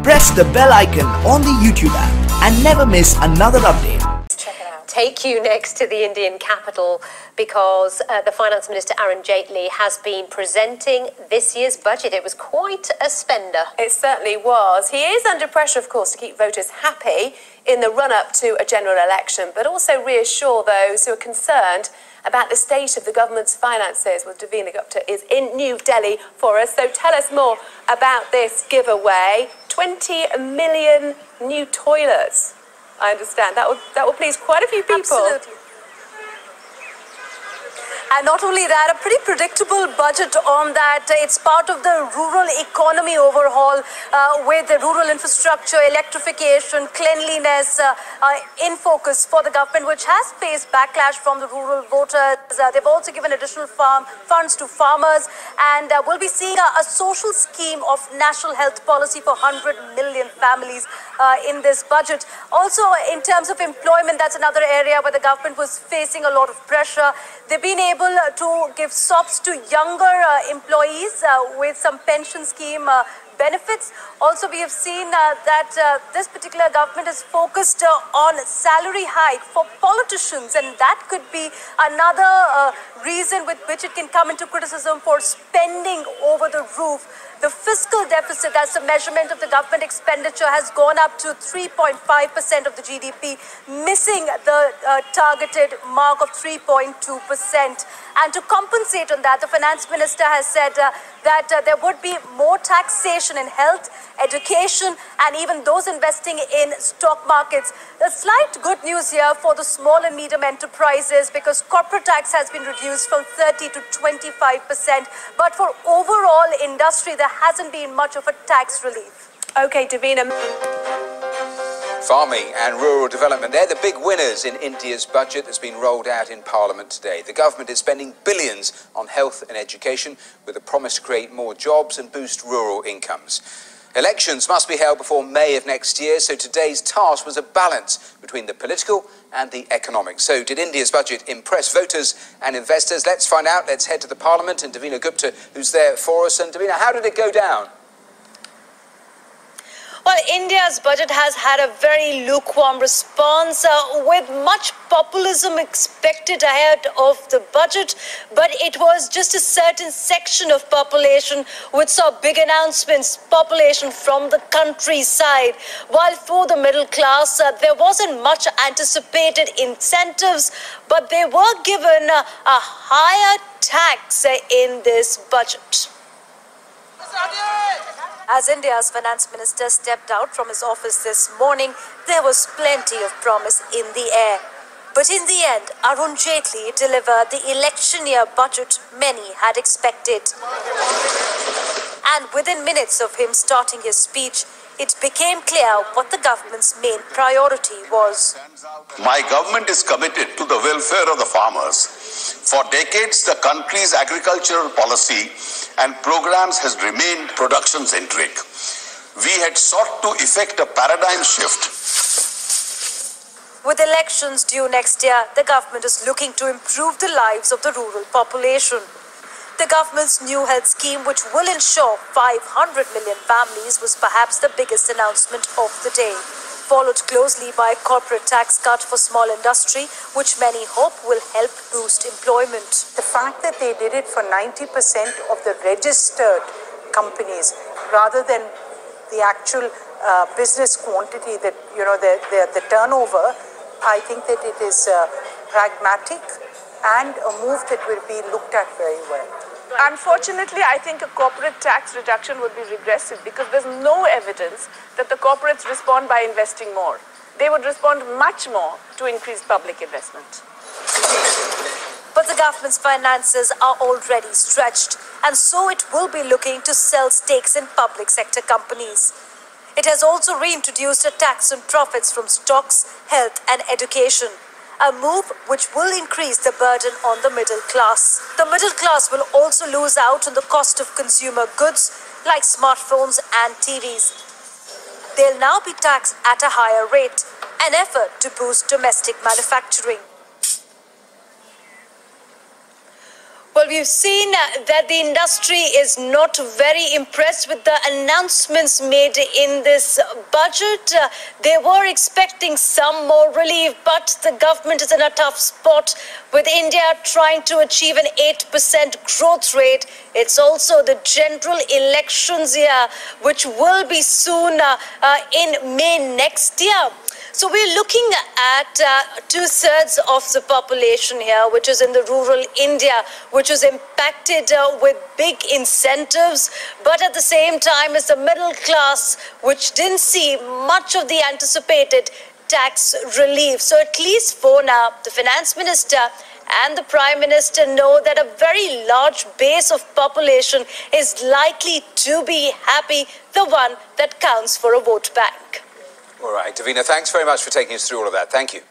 press the bell icon on the YouTube app and never miss another update. Take you next to the Indian capital because the Finance Minister Arun Jaitley has been presenting this year's budget. It was quite a spender. It certainly was. He is under pressure, of course, to keep voters happy in the run-up to a general election, but also reassure those who are concerned about the state of the government's finances. Well, Davina Gupta is in New Delhi for us, so tell us more about this giveaway. 20 million new toilets. I understand. That will please quite a few people. Absolutely. And not only that, a pretty predictable budget on that. It's part of the rural economy overhaul with the rural infrastructure, electrification, cleanliness in focus for the government, which has faced backlash from the rural voters. They've also given additional funds to farmers, and we'll be seeing a social scheme of national health policy for 100 million families in this budget. Also, in terms of employment, that's another area where the government was facing a lot of pressure. They've been able to give SOPs to younger employees with some pension scheme benefits. Also, we have seen that this particular government is focused on salary hike for politicians, and that could be another reason with which it can come into criticism for spending over the roof. The fiscal deficit, that's the measurement of the government expenditure, has gone up to 3.5% of the GDP, missing the targeted mark of 3.2%. And to compensate on that, the finance minister has said that there would be more taxation in health, education, and even those investing in stock markets. The slight good news here for the small and medium enterprises, because corporate tax has been reduced from 30 to 25%. But for overall industry, there hasn't been much of a tax relief. Okay, Davina. Farming and rural development, they're the big winners in India's budget that's been rolled out in Parliament today. The government is spending billions on health and education with a promise to create more jobs and boost rural incomes. Elections must be held before May of next year, so today's task was a balance between the political and the economic. So did India's budget impress voters and investors? Let's find out. Let's head to the Parliament and Davina Gupta, who's there for us. And Davina, how did it go down? Well, India's budget has had a very lukewarm response with much populism expected ahead of the budget. But it was just a certain section of population which saw big announcements, population from the countryside. While for the middle class, there wasn't much anticipated incentives, but they were given a higher tax in this budget. As India's finance minister stepped out from his office this morning, there was plenty of promise in the air. But in the end, Arun Jaitley delivered the election year budget many had expected. And within minutes of him starting his speech, it became clear what the government's main priority was. My government is committed to the welfare of the farmers. For decades, the country's agricultural policy and programs has remained production-centric. We had sought to effect a paradigm shift. With elections due next year, the government is looking to improve the lives of the rural population. The government's new health scheme, which will ensure 500 million families, was perhaps the biggest announcement of the day, followed closely by a corporate tax cut for small industry, which many hope will help boost employment. The fact that they did it for 90% of the registered companies rather than the actual business quantity, that the turnover, I think that it is pragmatic and a move that will be looked at very well. Unfortunately, I think a corporate tax reduction would be regressive because there's no evidence that the corporates respond by investing more. They would respond much more to increased public investment. But the government's finances are already stretched, and so it will be looking to sell stakes in public sector companies. It has also reintroduced a tax on profits from stocks, health and education, a move which will increase the burden on the middle class. The middle class will also lose out on the cost of consumer goods like smartphones and TVs. They'll now be taxed at a higher rate, an effort to boost domestic manufacturing. Well, we've seen that the industry is not very impressed with the announcements made in this budget. They were expecting some more relief, but the government is in a tough spot with India trying to achieve an 8% growth rate. It's also the general elections year, which will be soon in May next year. So we're looking at 2/3 of the population here, which is in the rural India, which is impacted with big incentives. But at the same time, is the middle class, which didn't see much of the anticipated tax relief. So at least for now, the finance minister and the Prime Minister know that a very large base of population is likely to be happy, the one that counts for a vote bank. All right, Davina, thanks very much for taking us through all of that. Thank you.